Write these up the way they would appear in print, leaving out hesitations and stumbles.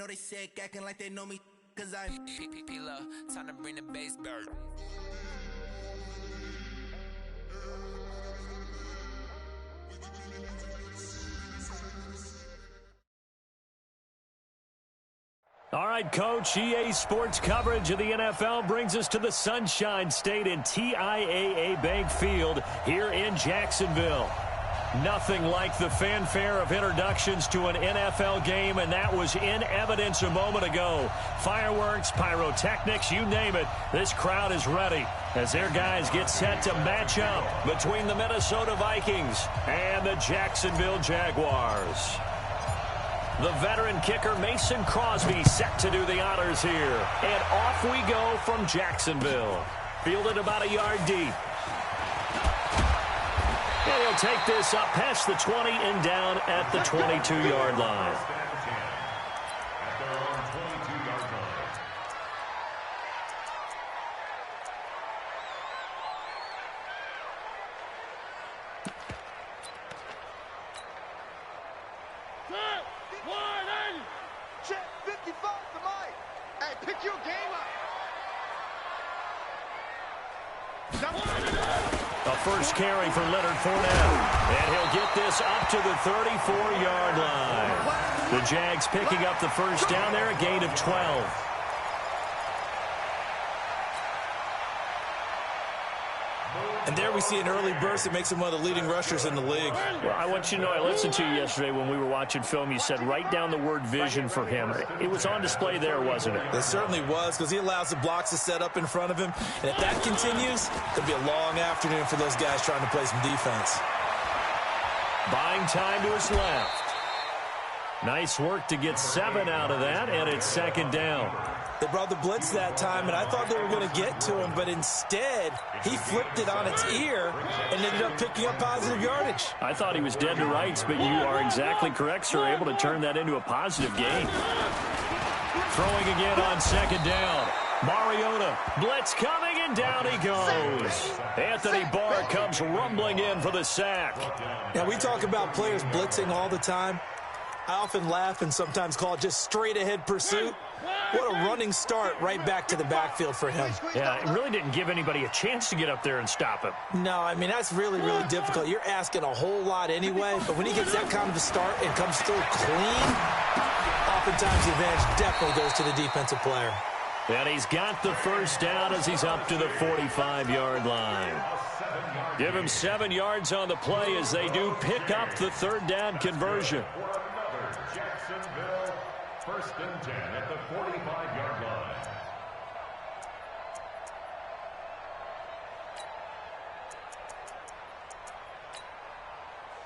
know they sick, acting like they know me, cause I'm P-P-P-Love, time to bring the bass bird. All right, Coach, EA Sports coverage of the NFL brings us to the Sunshine State in TIAA Bank Field here in Jacksonville. Nothing like the fanfare of introductions to an NFL game, and that was in evidence a moment ago. Fireworks, pyrotechnics, you name it, this crowd is ready as their guys get set to match up between the Minnesota Vikings and the Jacksonville Jaguars. The veteran kicker Mason Crosby set to do the honors here. And off we go from Jacksonville. Fielded about a yard deep. And he'll take this up past the 20 and down at the 22-yard line. First carry for Leonard Fournette. And he'll get this up to the 34-yard line. The Jags picking up the first down there, a gain of 12. And there we see an early burst that makes him one of the leading rushers in the league. Well, I want you to know, I listened to you yesterday when we were watching film. You said write down the word vision for him. It was on display there, wasn't it? It certainly was, because he allows the blocks to set up in front of him. And if that continues, it'll be a long afternoon for those guys trying to play some defense. Buying time to his left. Nice work to get 7 out of that, and it's second down. They brought the blitz that time, and I thought they were going to get to him, but instead, he flipped it on its ear and ended up picking up positive yardage. I thought he was dead to rights, but you are exactly correct, sir, able to turn that into a positive gain. Throwing again on second down. Mariota, blitz coming, and down he goes. Anthony Barr comes rumbling in for the sack. Now, we talk about players blitzing all the time. I often laugh and sometimes call it just straight-ahead pursuit. What a running start right back to the backfield for him. Yeah, it really didn't give anybody a chance to get up there and stop him. No, I mean, that's really, really difficult. You're asking a whole lot anyway, but when he gets that kind of a start and comes through clean, oftentimes the advantage definitely goes to the defensive player. And he's got the first down as he's up to the 45-yard line. Give him 7 yards on the play as they do pick up the third down conversion. Jacksonville, 1st and 10 at the 45-yard line.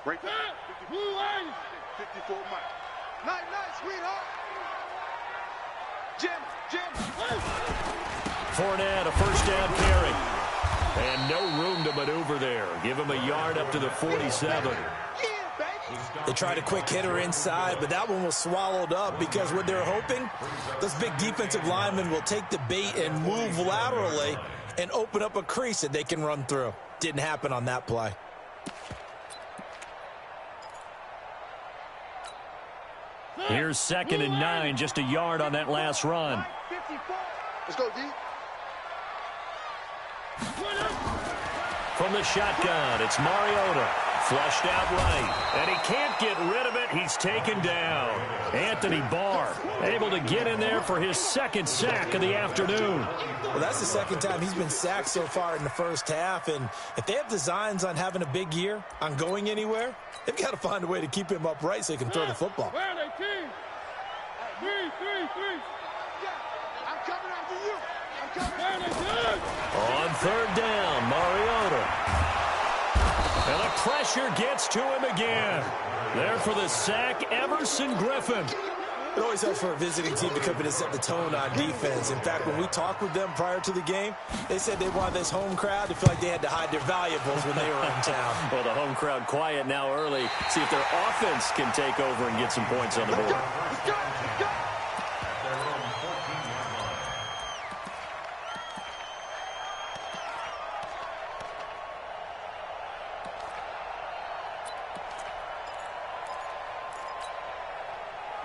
Right there. 54 Mike. Nice, sweetheart. Jim. Fournette, a first down carry. And no room to maneuver there. Give him a yard up to the 47. They tried a quick hitter inside, but that one was swallowed up because what they're hoping, those big defensive linemen will take the bait and move laterally and open up a crease that they can run through. Didn't happen on that play. Here's 2nd and 9, just a yard on that last run. Let's go, D. From the shotgun, it's Mariota. Flushed out right, and he can't get rid of it. He's taken down. Anthony Barr able to get in there for his 2nd sack of the afternoon. Well, that's the 2nd time he's been sacked so far in the first half, and if they have designs on having a big year, on going anywhere, they've got to find a way to keep him upright so he can throw the football. Where are they, team? 3. I'm coming after you. On 3rd down, Mariota. And the pressure gets to him again. There for the sack, Everson Griffin. It always helps for a visiting team to come in and set the tone on defense. In fact, when we talked with them prior to the game, they said they wanted this home crowd to feel like they had to hide their valuables when they were in town. Well, the home crowd quiet now early. See if their offense can take over and get some points on the board. Let's go.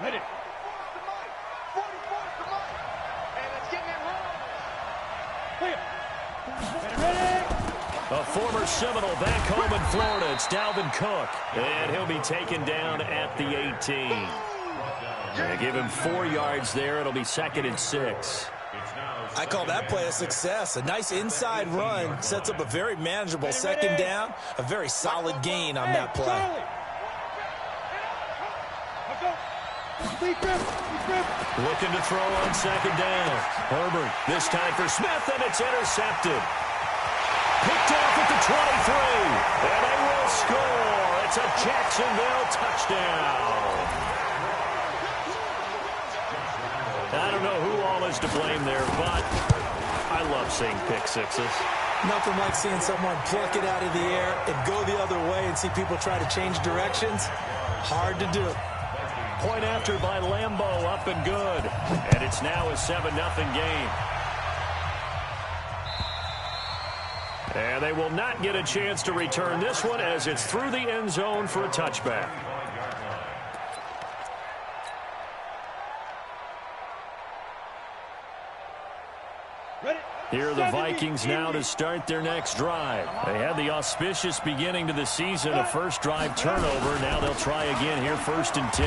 Ready. A former Seminole back home in Florida. It's Dalvin Cook. And he'll be taken down at the 18. They give him 4 yards there. It'll be 2nd and 6. I call that play a success. A nice inside run sets up a very manageable 2nd down. A very solid gain on that play. Looking to throw on 2nd down. Herbert, this time for Smith, and it's intercepted. Picked off at the 23, and they will score. It's a Jacksonville touchdown. I don't know who all is to blame there, but I love seeing pick sixes. Nothing like seeing someone pluck it out of the air and go the other way and see people try to change directions. Hard to do. Point after by Lambeau, up and good. And it's now a 7-0 game. And they will not get a chance to return this one as it's through the end zone for a touchback. Here are the Vikings now to start their next drive. They had the auspicious beginning to the season, a first drive turnover. Now they'll try again here, 1st and 10.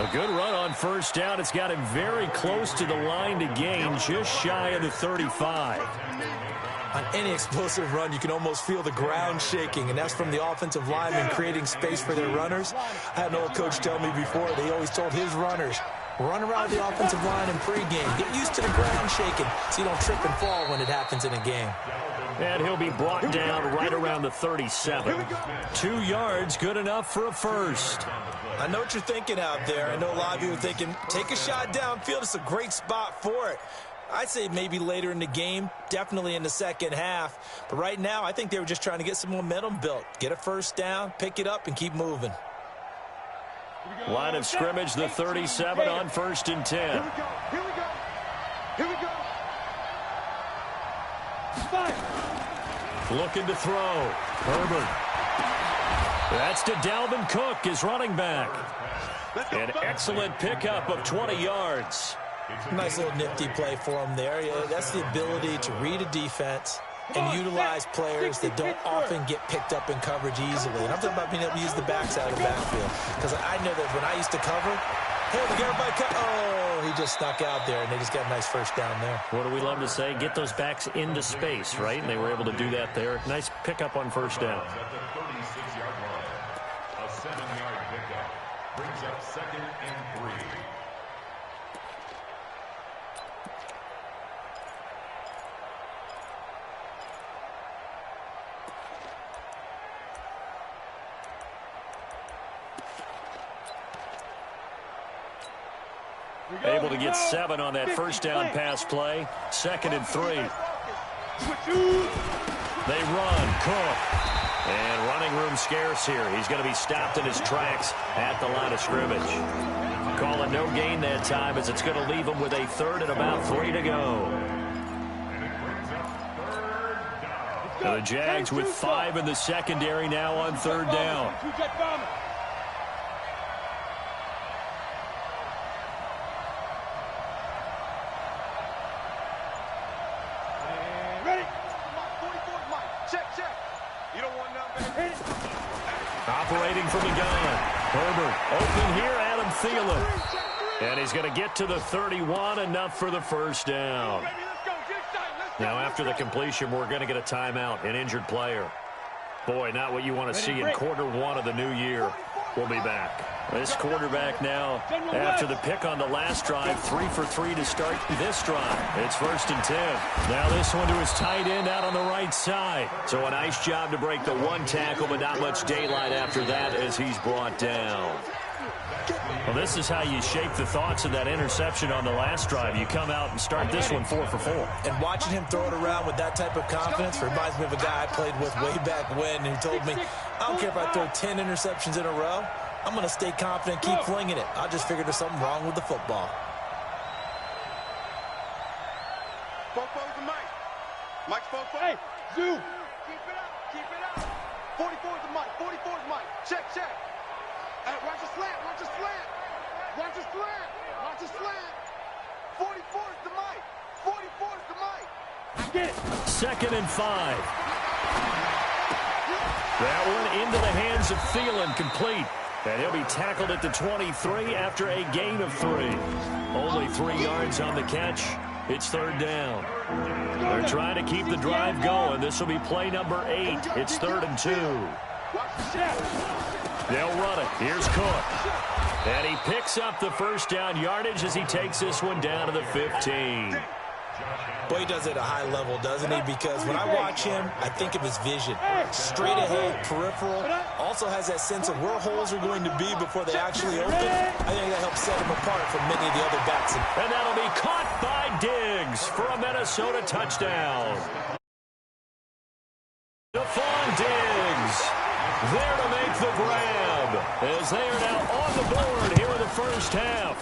A good run on 1st down. It's got him very close to the line to gain, just shy of the 35. On any explosive run, you can almost feel the ground shaking, and that's from the offensive linemen creating space for their runners. I had an old coach tell me before, they always told his runners, run around the offensive line in pregame. Get used to the ground shaking so you don't trip and fall when it happens in a game. And he'll be brought down right around the 37. 2 yards, good enough for a first. I know what you're thinking out there. I know a lot of you are thinking, take a shot downfield. It's a great spot for it. I'd say maybe later in the game, definitely in the second half. But right now, I think they were just trying to get some momentum built. Get a first down, pick it up, and keep moving. Line of scrimmage, the 37 on 1st and 10. Here we go. Here we go. Here we go. Looking to throw. Herbert. That's to Dalvin Cook, his running back. An excellent pickup of 20 yards. Nice little nifty play for him there. Yeah, that's the ability to read a defense and utilize players that don't often get picked up in coverage easily. And I'm talking about being able to use the backside of the backfield. Because I know that when I used to cover, hey, we got everybody cut. Oh, he just snuck out there, and they just got a nice first down there. What do we love to say? Get those backs into space, right? And they were able to do that there. Nice pickup on 1st down. At the 36-yard line, a 7-yard pickup brings up 2nd and 3. Able to get 7 on that first down pass play. 2nd and 3. They run. Cook. And running room scarce here. He's going to be stopped in his tracks at the line of scrimmage. Calling no gain that time as it's going to leave him with a 3rd and about 3 to go. Now the Jags with 5 in the secondary now on 3rd down. Operating from the gun. Herbert open here, Adam Thielen. And he's going to get to the 31, enough for the first down. Now after the completion, we're going to get a timeout, an injured player. Boy, not what you want to see in Q1 of the new year. We'll be back. This quarterback now, after the pick on the last drive, 3 for 3 to start this drive. It's 1st and 10. Now this one to his tight end out on the right side. So a nice job to break the 1 tackle, but not much daylight after that as he's brought down. Well, this is how you shape the thoughts of that interception on the last drive. You come out and start this one 4 for 4. And watching him throw it around with that type of confidence reminds me of a guy I played with way back when who told me, I don't care if I throw 10 interceptions in a row. I'm going to stay confident, keep flinging it. I just figured there's something wrong with the football. Fofo's the mic. Mike's Fofo. Hey, Zoo. Keep it up. Keep it up. 44's the mic. 44's mic. Check, check. Hey, watch the slant. Watch the slant. Watch the slant. Watch the slant. 44's the mic. 44's the mic. 2nd and 5. That one into the hands of Thielen, complete. And he'll be tackled at the 23 after a gain of 3. Only 3 yards on the catch. It's 3rd down. They're trying to keep the drive going. This will be play number 8. It's 3rd and 2. They'll run it. Here's Cook. And he picks up the first down yardage as he takes this one down to the 15. Boy, he does it at a high level, doesn't he? Because when I watch him, I think of his vision. Straight ahead, peripheral. Also has that sense of where holes are going to be before they actually open. I think that helps set him apart from many of the other backs. And that'll be caught by Diggs for a Minnesota touchdown. Stephon Diggs there to make the grab as they are now on the board here in the first half.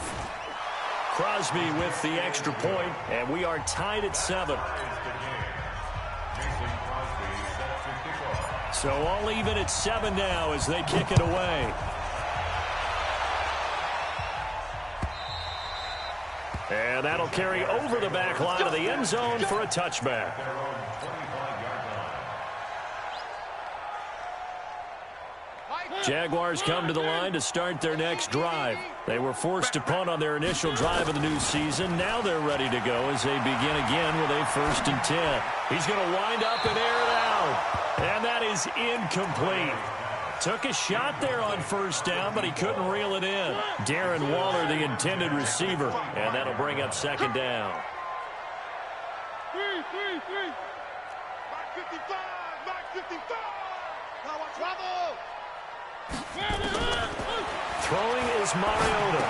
Crosby with the extra point, and we are tied at 7. So all even at 7 now as they kick it away. And that'll carry over the back line of the end zone for a touchback. Jaguars come to the line to start their next drive. They were forced to punt on their initial drive of the new season. Now they're ready to go as they begin again with a 1st and 10. He's going to wind up and air it out. And that is incomplete. Took a shot there on 1st down, but he couldn't reel it in. Darren Waller, the intended receiver. And that'll bring up 2nd down. Back 55, back 55. Now watch Bravo. Throwing is Mariota.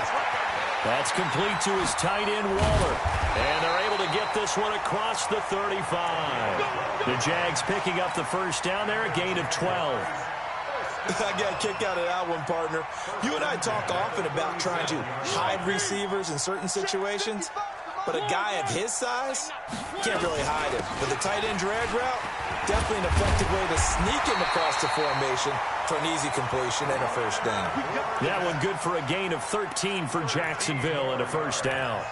That's complete to his tight end, Waller. And they're able to get this one across the 35. The Jags picking up the first down there, a gain of 12. I got a kick out of that one, partner. You and I talk often about trying to hide receivers in certain situations, but a guy of his size can't really hide him. With the tight end drag route, definitely an effective way to sneak him across the formation for an easy completion and a 1st down. That one good for a gain of 13 for Jacksonville and a 1st down.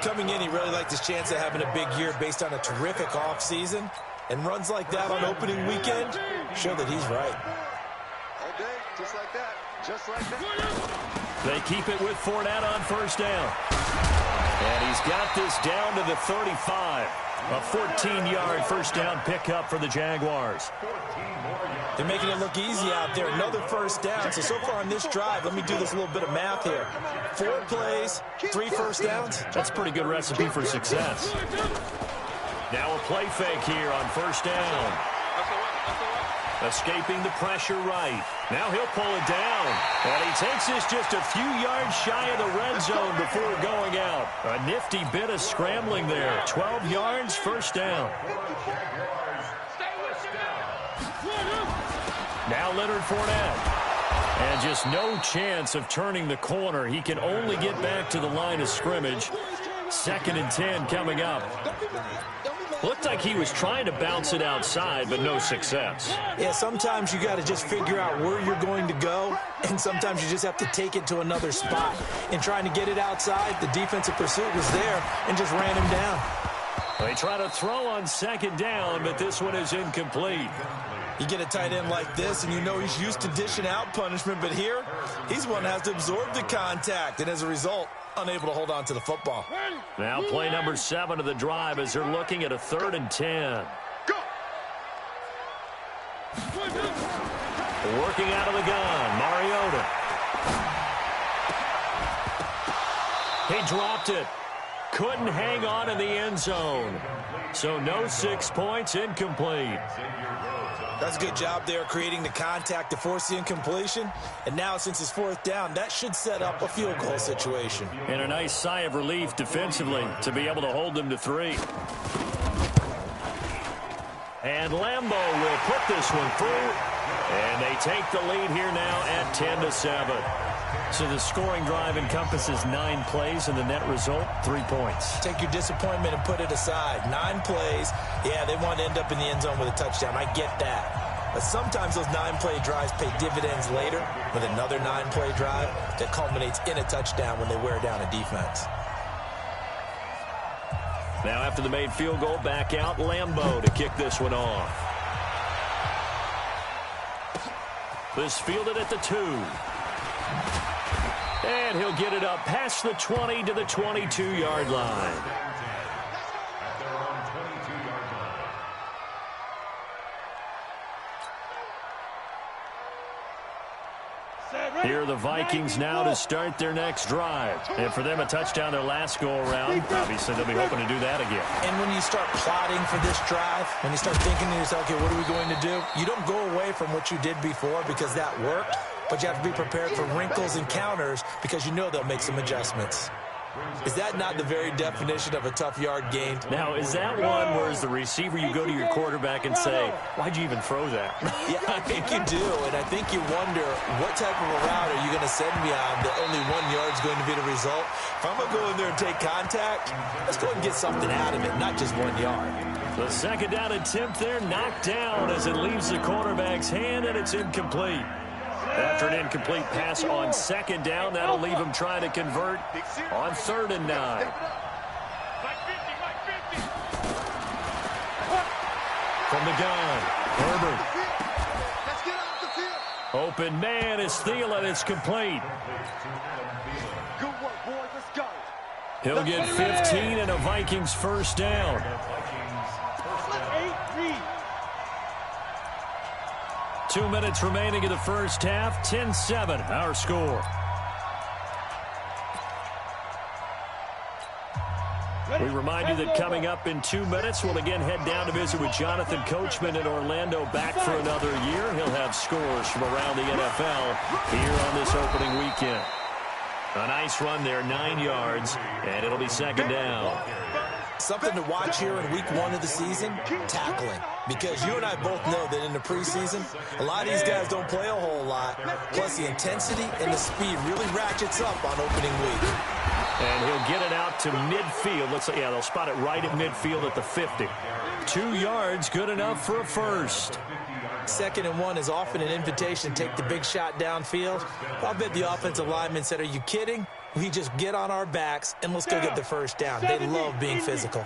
Coming in, he really liked his chance of having a big year based on a terrific offseason, and runs like that on opening weekend show that he's right. Okay, just like that. Just like that. They keep it with Fournette on 1st down. And he's got this down to the 35. A 14-yard 1st down pickup for the Jaguars. They're making it look easy out there. Another 1st down. So far on this drive, let me do this little bit of math here. 4 plays, 3 1st downs. That's a pretty good recipe for success. Now a play fake here on 1st down. Escaping the pressure right. Now he'll pull it down. And he takes this just a few yards shy of the red zone before going out. A nifty bit of scrambling there. 12 yards, 1st down. Now Leonard Fournette. And just no chance of turning the corner. He can only get back to the line of scrimmage. 2nd and 10 coming up. Looked like he was trying to bounce it outside, but no success. Yeah, sometimes you got to just figure out where you're going to go, and sometimes you just have to take it to another spot. In trying to get it outside, the defensive pursuit was there and just ran him down. They try to throw on 2nd down, but this one is incomplete. You get a tight end like this, and you know he's used to dishing out punishment, but here, he's one that has to absorb the contact, and as a result, unable to hold on to the football. Now play number 7 of the drive as they're looking at a 3rd and 10. Go! Working out of the gun, Mariota. He dropped it. Couldn't hang on in the end zone. So no 6 points, incomplete. That's a good job there creating the contact to force the incompletion. And now since it's 4th down, that should set up a field goal situation. And a nice sigh of relief defensively to be able to hold them to 3. And Lambeau will put this one through. And they take the lead here now at 10-7. So the scoring drive encompasses 9 plays, and the net result, 3 points. Take your disappointment and put it aside. 9 plays. Yeah, they want to end up in the end zone with a touchdown. I get that. But sometimes those 9-play drives pay dividends later with another 9-play drive that culminates in a touchdown when they wear down a defense. Now after the made field goal, back out Lambeau to kick this one off. This fielded at the 2. And he'll get it up past the 20 to the 22-yard line. Here are the Vikings now to start their next drive. And for them, a touchdown their last go-around. Obviously, they'll be hoping to do that again. And when you start plotting for this drive, when you start thinking to yourself, okay, what are we going to do? You don't go away from what you did before because that worked, but you have to be prepared for wrinkles and counters because you know they'll make some adjustments. Is that not the very definition of a tough yard gained? Now, is that one where as the receiver you go to your quarterback and say, why'd you even throw that? Yeah, I think you do, and I think you wonder what type of a route are you going to send me on that only 1 yard is going to be the result? If I'm going to go in there and take contact, let's go and get something out of it, not just 1 yard. The second down attempt there knocked down as it leaves the quarterback's hand, and it's incomplete. After an incomplete pass on second down, that'll leave him trying to convert on 3rd and 9. From the gun, Herbert. Open man is Thielen. It's complete. Good work, boys. Let's go. He'll get 15 and a Vikings first down. 2 minutes remaining in the first half. 10-7, our score. We remind you that coming up in 2 minutes, we'll again head down to visit with Jonathan Coachman in Orlando, back for another year. He'll have scores from around the NFL here on this opening weekend. A nice run there, 9 yards, and it'll be second down. Something to watch here in week 1 of the season, tackling. Because you and I both know that in the preseason, a lot of these guys don't play a whole lot. Plus the intensity and the speed really ratchets up on opening week. And he'll get it out to midfield. Let's say, yeah, they'll spot it right at midfield at the 50. 2 yards, good enough for a first. 2nd and 1 is often an invitation to take the big shot downfield. I'll bet the offensive lineman said, are you kidding? We just get on our backs and let's go get the first down. They love being physical.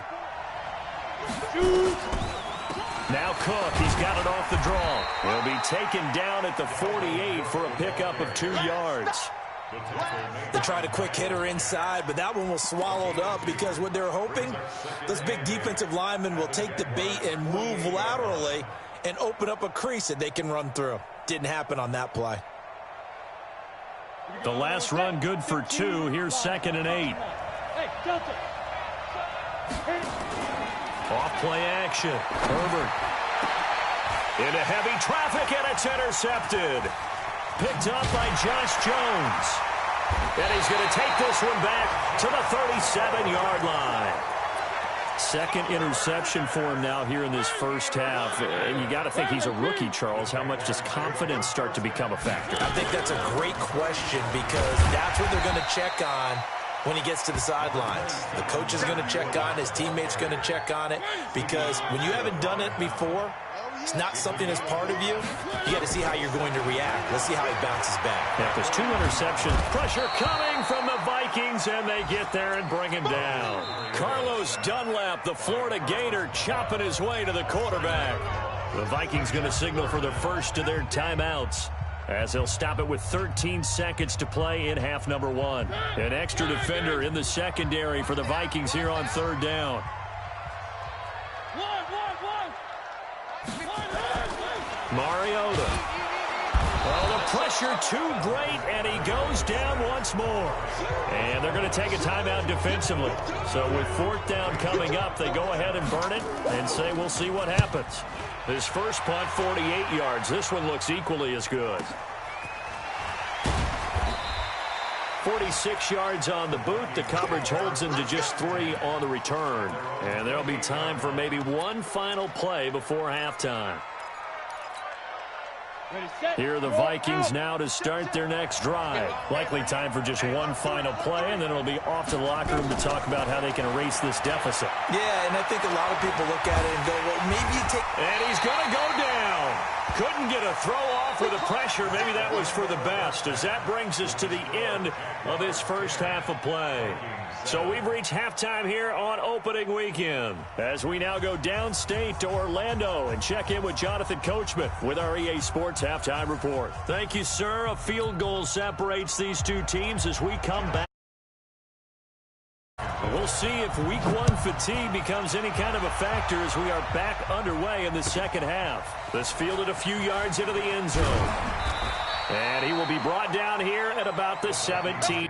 Now Cook, he's got it off the draw. He'll be taken down at the 48 for a pickup of 2 yards. They tried a quick hitter inside, but that one was swallowed up because what they're hoping, those big defensive linemen will take the bait and move laterally and open up a crease that they can run through. Didn't happen on that play. The last run good for 2. Here's 2nd and 8. Off play action. Herbert into heavy traffic, and it's intercepted. Picked up by Josh Jones. And he's going to take this one back to the 37-yard line. 2nd interception for him now here in this first half. And you got to think he's a rookie, Charles. How much does confidence start to become a factor? I think that's a great question because that's what they're going to check on when he gets to the sidelines. The coach is going to check on, his teammates going to check on it, because when you haven't done it before, it's not something that's part of you. You got to see how you're going to react. Let's see how he bounces back. Yeah, there's 2 interceptions. Pressure coming from the Vikings, and they get there and bring him down. Carlos Dunlap, the Florida Gator, chopping his way to the quarterback. The Vikings going to signal for the first of their timeouts, as they'll stop it with 13 seconds to play in half number 1. An extra defender in the secondary for the Vikings here on 3rd down. Mariota. Well, the pressure too great, and he goes down once more. And they're going to take a timeout defensively. So with 4th down coming up, they go ahead and burn it and say we'll see what happens. This first punt, 48 yards. This one looks equally as good. 46 yards on the boot. The coverage holds him to just 3 on the return. And there'll be time for maybe one final play before halftime. Here are the Vikings now to start their next drive. Likely time for just one final play, and then it'll be off to the locker room to talk about how they can erase this deficit. Yeah, and I think a lot of people look at it and go, well, maybe you take... And he's going to go down. Couldn't get a throw off for the pressure. Maybe that was for the best, as that brings us to the end of this first half of play. So we've reached halftime here on opening weekend, as we now go downstate to Orlando and check in with Jonathan Coachman with our EA Sports Halftime Report. Thank you, sir. A field goal separates these two teams as we come back. We'll see if week one fatigue becomes any kind of a factor as we are back underway in the second half. This fielded a few yards into the end zone. And he will be brought down here at about the 17.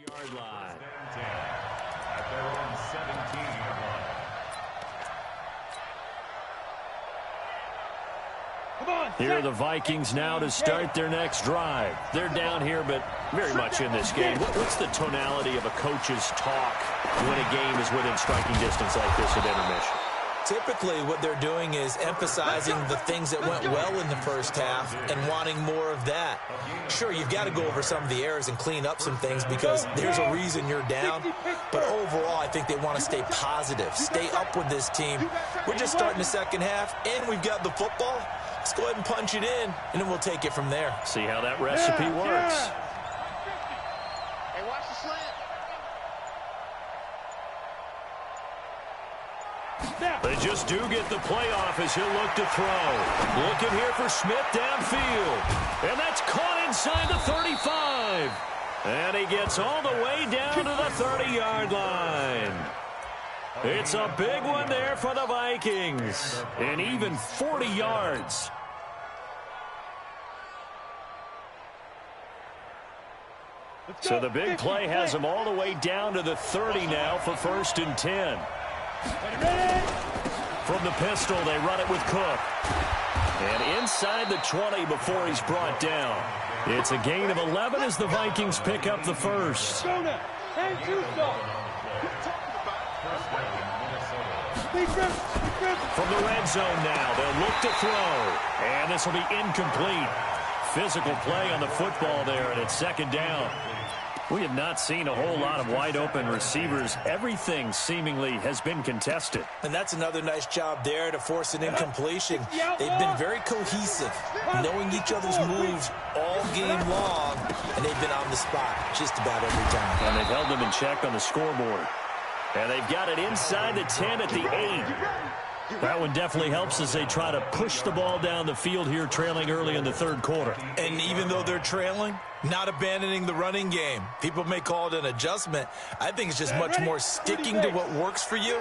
Yard line. At their own 17-yard line. Here are the Vikings now to start their next drive. They're down here, but very much in this game. What's the tonality of a coach's talk when a game is within striking distance like this at intermission? Typically, what they're doing is emphasizing the things that went well in the first half and wanting more of that. Sure, you've got to go over some of the errors and clean up some things because there's a reason you're down. But overall, I think they want to stay positive, stay up with this team. We're just starting the second half, and we've got the football. Let's go ahead and punch it in, and then we'll take it from there. See how that recipe works. Hey, watch the slant. They just do get the playoff as he'll look to throw. Looking here for Smith downfield. And that's caught inside the 35. And he gets all the way down to the 30-yard line. It's a big one there for the Vikings. And even 40 yards. So the big play has them all the way down to the 30 now for 1st and 10. From the pistol, they run it with Cook. And inside the 20 before he's brought down. It's a gain of 11 as the Vikings pick up the first. From the red zone now, they'll look to throw. And this will be incomplete. Physical play on the football there, and it's 2nd down. We have not seen a whole lot of wide-open receivers. Everything seemingly has been contested. And that's another nice job there to force an incompletion. They've been very cohesive, knowing each other's moves all game long, and they've been on the spot just about every time. And they've held them in check on the scoreboard. And they've got it inside the 10 at the 8. That one definitely helps as they try to push the ball down the field here, trailing early in the 3rd quarter. And even though they're trailing, not abandoning the running game. People may call it an adjustment. I think it's just much more sticking to what works for you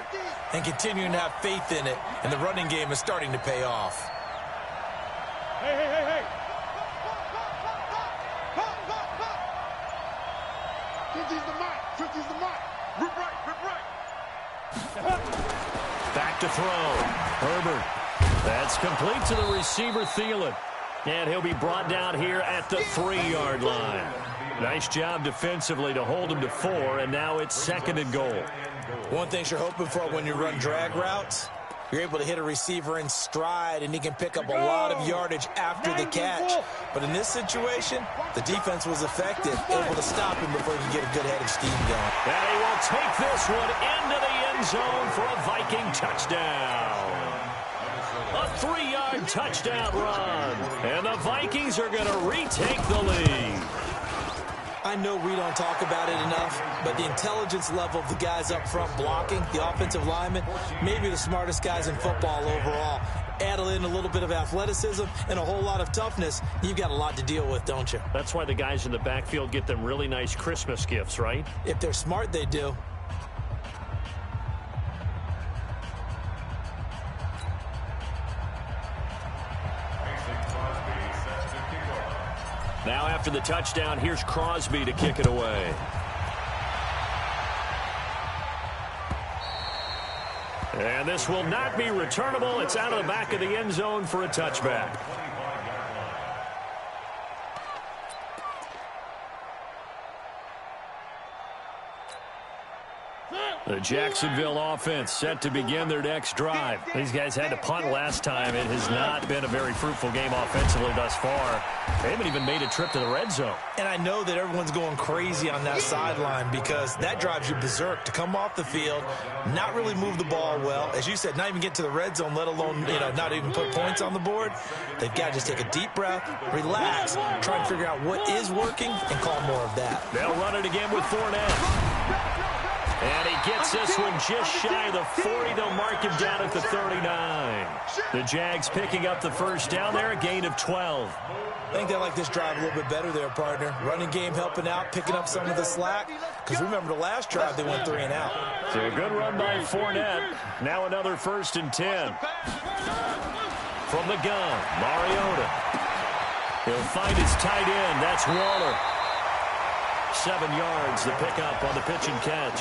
and continuing to have faith in it. And the running game is starting to pay off. Hey. 50's the mark. 50's the mark. Rip right. Back to throw. Herbert. That's complete to the receiver, Thielen. And he'll be brought down here at the 3-yard line. Nice job defensively to hold him to 4, and now it's 2nd and goal. One thing you're hoping for when you run drag routes, you're able to hit a receiver in stride, and he can pick up a lot of yardage after the catch. But in this situation, the defense was effective, able to stop him before he could get a good head of steam going. And he will take this one into the end zone for a Viking touchdown. A 3-yard touchdown run. And the Vikings are going to retake the lead. I know we don't talk about it enough, but the intelligence level of the guys up front blocking, the offensive linemen, maybe the smartest guys in football overall. Add in a little bit of athleticism and a whole lot of toughness, you've got a lot to deal with, don't you? That's why the guys in the backfield get them really nice Christmas gifts, right? If they're smart, they do. Now after the touchdown, here's Crosby to kick it away. And this will not be returnable. It's out of the back of the end zone for a touchback. The Jacksonville offense set to begin their next drive. These guys had to punt last time. It has not been a very fruitful game offensively thus far. They haven't even made a trip to the red zone. And I know that everyone's going crazy on that sideline because that drives you berserk to come off the field, not really move the ball well. As you said, not even get to the red zone, let alone, not even put points on the board. They've got to just take a deep breath, relax, try and figure out what is working, and call more of that. They'll run it again with Fournette. And he gets this one just shy of the 40. They'll mark him down at the 39. The Jags picking up the first down there, a gain of 12. I think they like this drive a little bit better there, partner. Running game helping out, picking up some of the slack. Because remember, the last drive, they went 3 and out. So a good run by Fournette. Now another 1st and 10. From the gun, Mariota. He'll find his tight end. That's Waller. 7 yards, the pickup on the pitch and catch.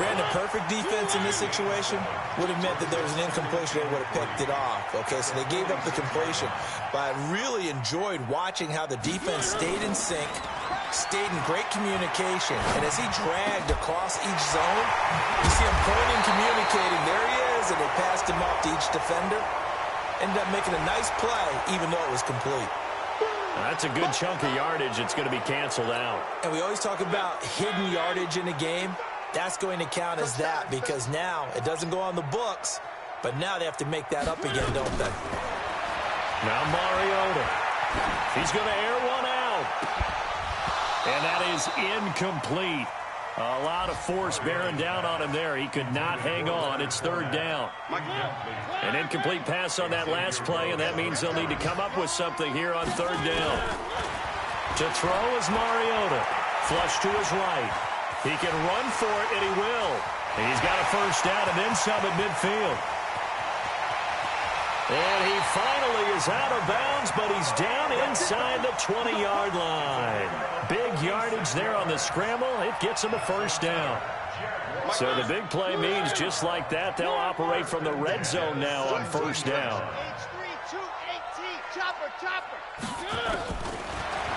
Brandon, perfect defense in this situation would have meant that there was an incompletion. They would have picked it off. Okay, so they gave up the completion. But I really enjoyed watching how the defense stayed in sync, stayed in great communication. And as he dragged across each zone, you see him pointing, communicating. There he is, and they passed him off to each defender. Ended up making a nice play, even though it was complete. That's a good chunk of yardage. It's going to be canceled out. And we always talk about hidden yardage in a game. That's going to count as that because now it doesn't go on the books, but now they have to make that up again, don't they? Now Mariota. He's going to air one out. And that is incomplete. A lot of force bearing down on him there. He could not hang on. It's 3rd down. An incomplete pass on that last play, and that means they'll need to come up with something here on 3rd down. To throw is Mariota. Flush to his right. He can run for it, and he will. He's got a 1st down and then some at midfield. And he finally is out of bounds, but he's down inside the 20-yard line. Big yardage there on the scramble. It gets him a 1st down. So the big play means just like that, they'll operate from the red zone now on 1st down.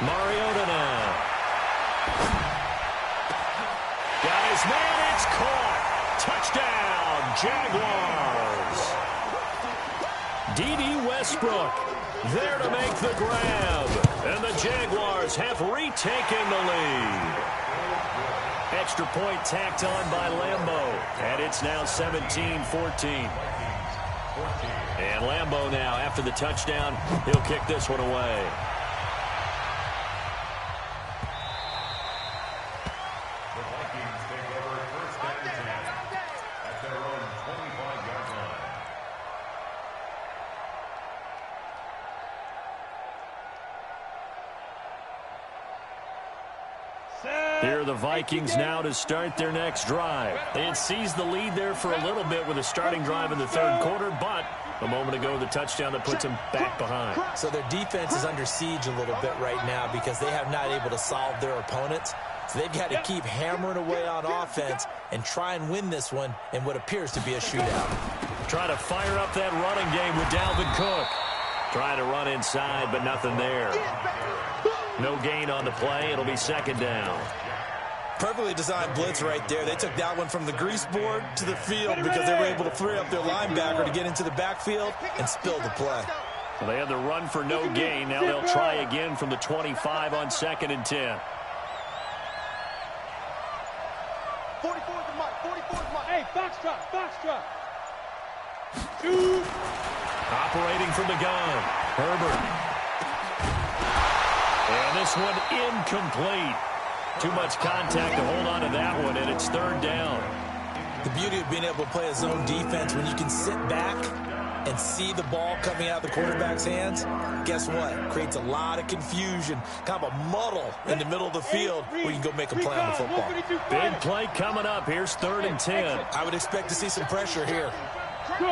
Mariota now. Got his man, it's caught. Touchdown, Jaguars. D.D. Westbrook there to make the grab. And the Jaguars have retaken the lead. Extra point tacked on by Lambeau. And it's now 17-14. And Lambeau now, after the touchdown, he'll kick this one away. Here are the Vikings now to start their next drive. They had seized the lead there for a little bit with a starting drive in the 3rd quarter, but a moment ago the touchdown that puts them back behind. So their defense is under siege a little bit right now because they have not able to solve their opponents. So they've got to keep hammering away on offense and try and win this one in what appears to be a shootout. Try to fire up that running game with Dalvin Cook. Trying to run inside, but nothing there. No gain on the play. It'll be 2nd down. Perfectly designed blitz right there. They took that one from the grease board to the field because they were able to free up their linebacker to get into the backfield and spill the play. Well, they had the run for no gain. Now they'll try again from the 25 on 2nd and 10. 44 is the mark. 44 is the mark. Hey, box drop. Operating from the gun. Herbert. And this one incomplete. Too much contact to hold on to that one, and it's 3rd down. The beauty of being able to play a zone defense when you can sit back and see the ball coming out of the quarterback's hands, guess what? Creates a lot of confusion, kind of a muddle in the middle of the field where you can go make a play on the football. Big play coming up. Here's 3rd and 10. I would expect to see some pressure here. 44,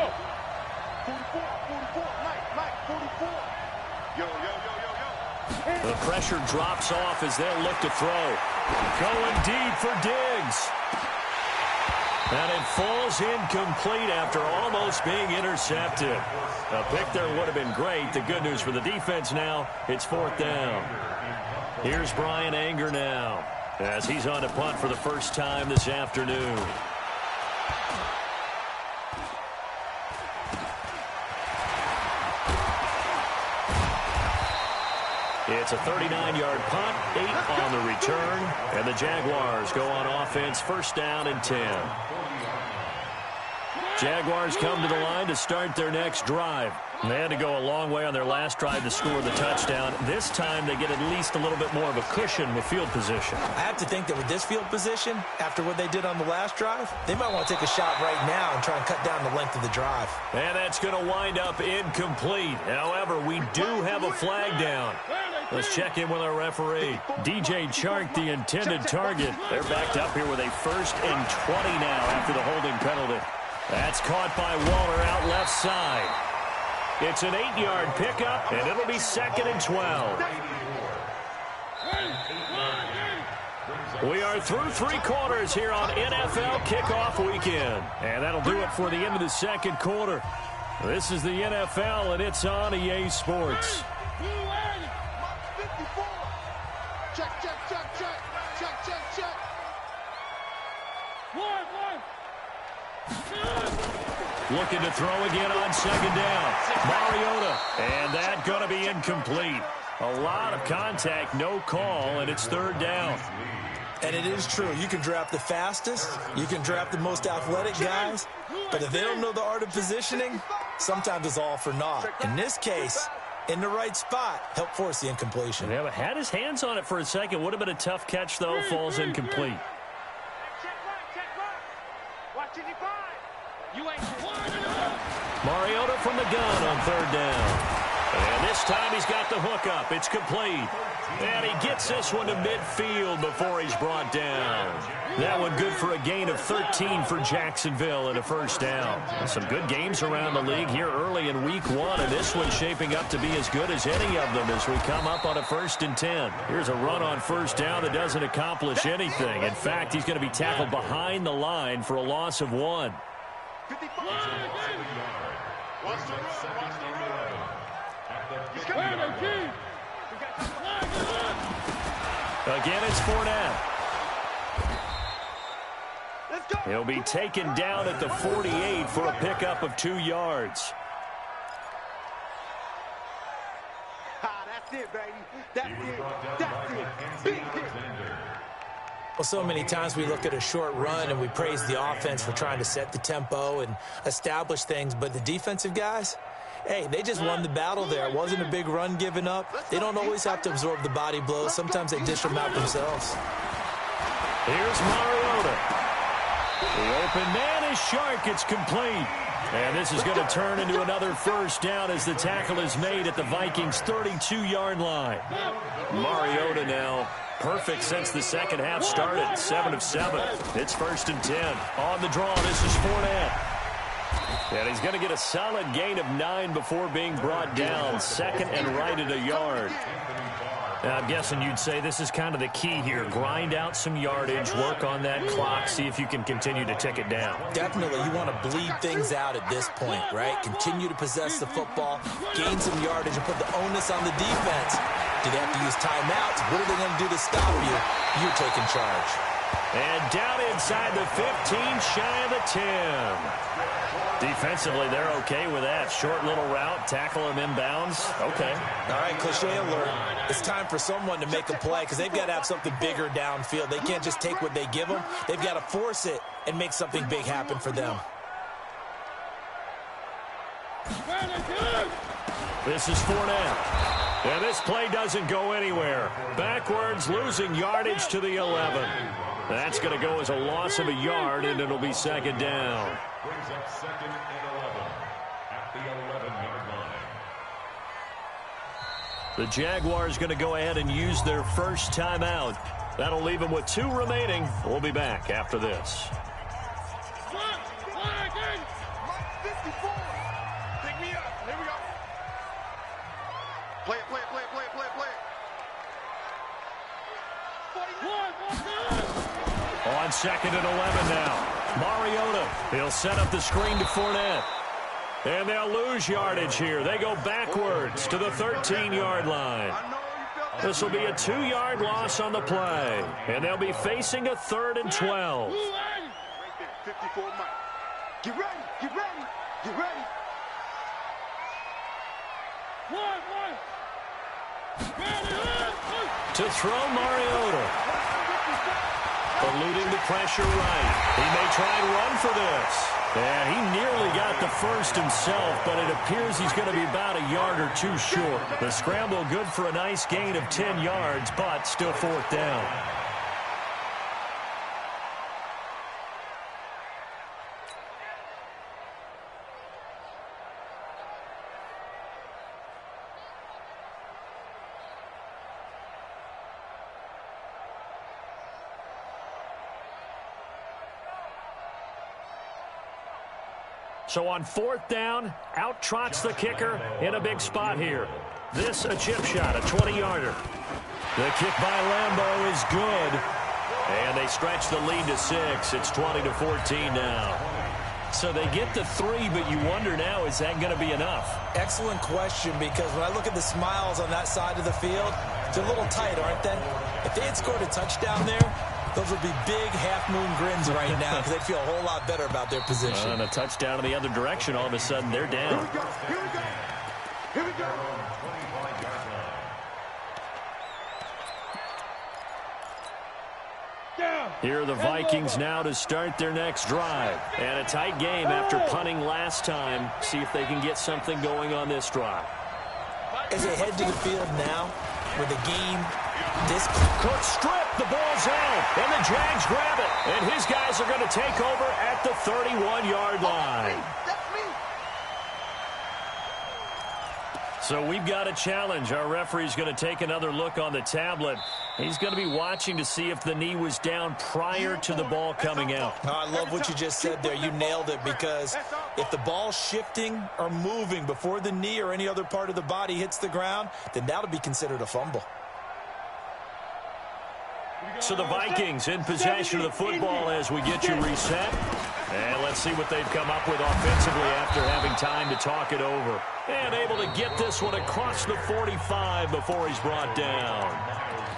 Mike, 44. Yo. The pressure drops off as they'll look to throw. Going deep for Diggs. And it falls incomplete after almost being intercepted. A pick there would have been great. The good news for the defense now, it's 4th down. Here's Brian Anger now. as he's on to punt for the first time this afternoon. It's a 39-yard punt, 8 on the return, and the Jaguars go on offense, first down and 10. Jaguars come to the line to start their next drive. They had to go a long way on their last drive to score the touchdown. This time they get at least a little bit more of a cushion with field position. I have to think that with this field position, after what they did on the last drive, they might want to take a shot right now and try and cut down the length of the drive. And that's going to wind up incomplete. However, we do have a flag down. Let's check in with our referee. DJ Chark, the intended target. They're backed up here with a 1st and 20 now after the holding penalty. That's caught by Waller out left side. It's an 8-yard pickup, and it'll be 2nd and 12. We are through 3 quarters here on NFL Kickoff Weekend. And that'll do it for the end of the 2nd quarter. This is the NFL, and it's on EA Sports. Check, check, check, check. Check, check, check. Looking to throw again on 2nd down. Mariota. And that going to be incomplete. A lot of contact, no call, and it's 3rd down. And it is true. You can draft the fastest. You can draft the most athletic guys. But if they don't know the art of positioning, sometimes it's all for naught. In this case, in the right spot, help force the incompletion. Yeah, but had his hands on it for a second. Would have been a tough catch, though. Falls incomplete. Mariota from the gun on 3rd down. And this time he's got the hook up. It's complete. And he gets this one to midfield before he's brought down. That one good for a gain of 13 for Jacksonville and a 1st down. And some good games around the league here early in week 1, and this one's shaping up to be as good as any of them as we come up on a 1st and 10. Here's a run on 1st down that doesn't accomplish anything. In fact, he's going to be tackled behind the line for a loss of 1. Again, it's Fournette. He'll be taken down at the 48 for a pickup of 2 yards. That's it, baby. That's it. That's it. Big hit. Well, so many times we look at a short run and we praise the offense for trying to set the tempo and establish things, but the defensive guys, hey, they just won the battle there. It wasn't a big run given up. They don't always have to absorb the body blows. Sometimes they dish them out themselves. Here's Mariota. The open man is Chark. It's complete. And this is going to turn into another 1st down as the tackle is made at the Vikings' 32-yard line. Mariota now perfect since the 2nd half started. 7 of 7. It's 1st and 10. On the draw, this is Fournette. And he's going to get a solid gain of 9 before being brought down. 2nd and right at a yard. Now, I'm guessing you'd say this is kind of the key here. Grind out some yardage, work on that clock, see if you can continue to tick it down. Definitely. You want to bleed things out at this point, right? Continue to possess the football, gain some yardage, and put the onus on the defense. Do they have to use timeouts? What are they going to do to stop you? You're taking charge. And down inside the 15, shy of the 10. Defensively, they're okay with that. Short little route, tackle him inbounds. Okay. All right, cliche alert. It's time for someone to make a play because they've got to have something bigger downfield. They can't just take what they give them. They've got to force it and make something big happen for them. This is Fournette. And this play doesn't go anywhere. Backwards, losing yardage to the 11. That's going to go as a loss of a yard, and it'll be 2nd down. Brings up 2nd and 11 at the 11-yard line. The Jaguars going to go ahead and use their first timeout. That'll leave them with 2 remaining. We'll be back after this. Pick me up. Here we go. Play it, play it, play it, play it, play it, play it. On 2nd and 11 now. Mariota, he'll set up the screen to Fournette. And they'll lose yardage here. They go backwards to the 13-yard line. I know you felt This will be a 2-yard loss on the play, and they'll be facing a 3rd and 12. Right there, 54 Mike. Get ready, get ready, get ready. To throw Mariota. Eluding the pressure right. He may try and run for this. And he nearly got the first himself, but it appears he's going to be about a yard or two short. The scramble good for a nice gain of 10 yards, but still 4th down. So on 4th down, out trots the kicker in a big spot here. This a chip shot, a 20-yarder. The kick by Lambeau is good. And they stretch the lead to 6. It's 20-14 now. So they get to 3, but you wonder now, is that going to be enough? Excellent question, because when I look at the smiles on that side of the field, they're a little tight, aren't they? If they had scored a touchdown there, those would be big half-moon grins right now because they'd feel a whole lot better about their position. And a touchdown in the other direction, all of a sudden they're down. Here we go, here we go, here we go. Here are the Vikings now to start their next drive. And a tight game after punting last time. See if they can get something going on this drive. As they head to the field now, with the game this Cook strip, the ball's out, and the Jags grab it. And his guys are going to take over at the 31-yard line. That's me. So we've got a challenge. Our referee's going to take another look on the tablet. He's going to be watching to see if the knee was down prior to the ball coming out. Oh, I love what you just said there. You nailed it, because if the ball's shifting or moving before the knee or any other part of the body hits the ground, then that'll be considered a fumble. So the Vikings in possession of the football as we get you reset. And let's see what they've come up with offensively after having time to talk it over. And able to get this one across the 45 before he's brought down.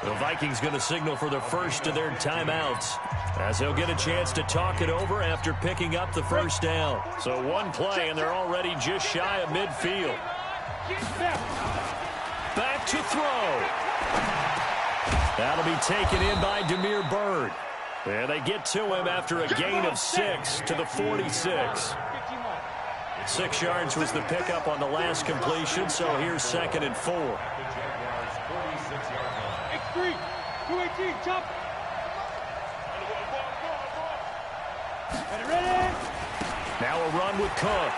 The Vikings going to signal for the first of their timeouts, as they'll get a chance to talk it over after picking up the first down. So one play, and they're already just shy of midfield. Back to throw. That'll be taken in by Damiere Byrd. And they get to him after a gain of 6 to the 46. 6 yards was the pickup on the last completion, so here's 2nd and 4. X3, 218, jump. Ready? Now a run with Cook.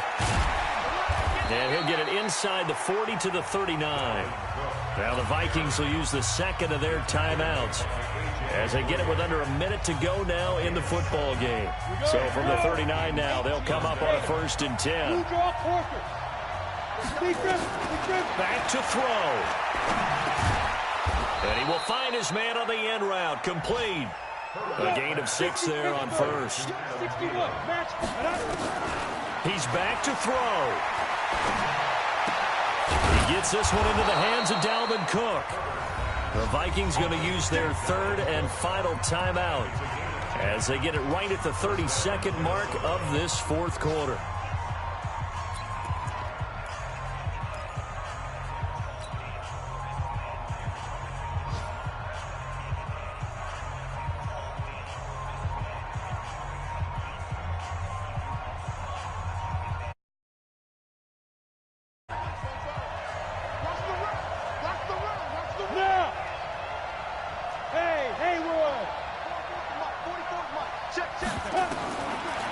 And he'll get it inside the 40 to the 39. Now the Vikings will use the second of their timeouts as they get it with under a minute to go now in the football game. So from the 39 now, they'll come up on a 1st and 10. Back to throw. And he will find his man on the end route. Complete. A gain of 6 there on 1st. He's back to throw. He gets this one into the hands of Dalvin Cook. The Vikings going to use their 3rd and final timeout as they get it right at the 32nd mark of this 4th quarter.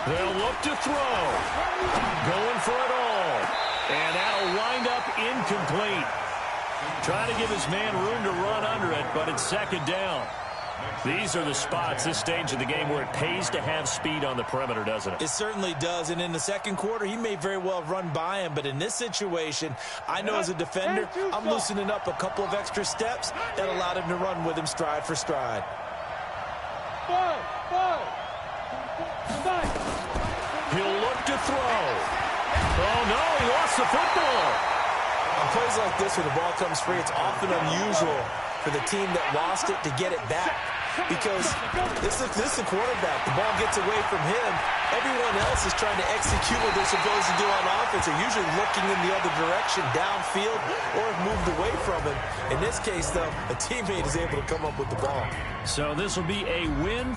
They'll look to throw. Going for it all. And that'll wind up incomplete. Trying to give his man room to run under it, but it's 2nd down. These are the spots, this stage of the game, where it pays to have speed on the perimeter, doesn't it? It certainly does, and in the 2nd quarter, he may very well run by him, but in this situation, I know as a defender, I'm loosening up a couple of extra steps that allowed him to run with him stride for stride. He'll look to throw. Oh, no, he lost the football. On plays like this where the ball comes free, it's often unusual for the team that lost it to get it back. Because this is the quarterback. The ball gets away from him. Everyone else is trying to execute what they're supposed to do on offense. They're usually looking in the other direction, downfield, or have moved away from him. In this case, though, a teammate is able to come up with the ball. So this will be a win.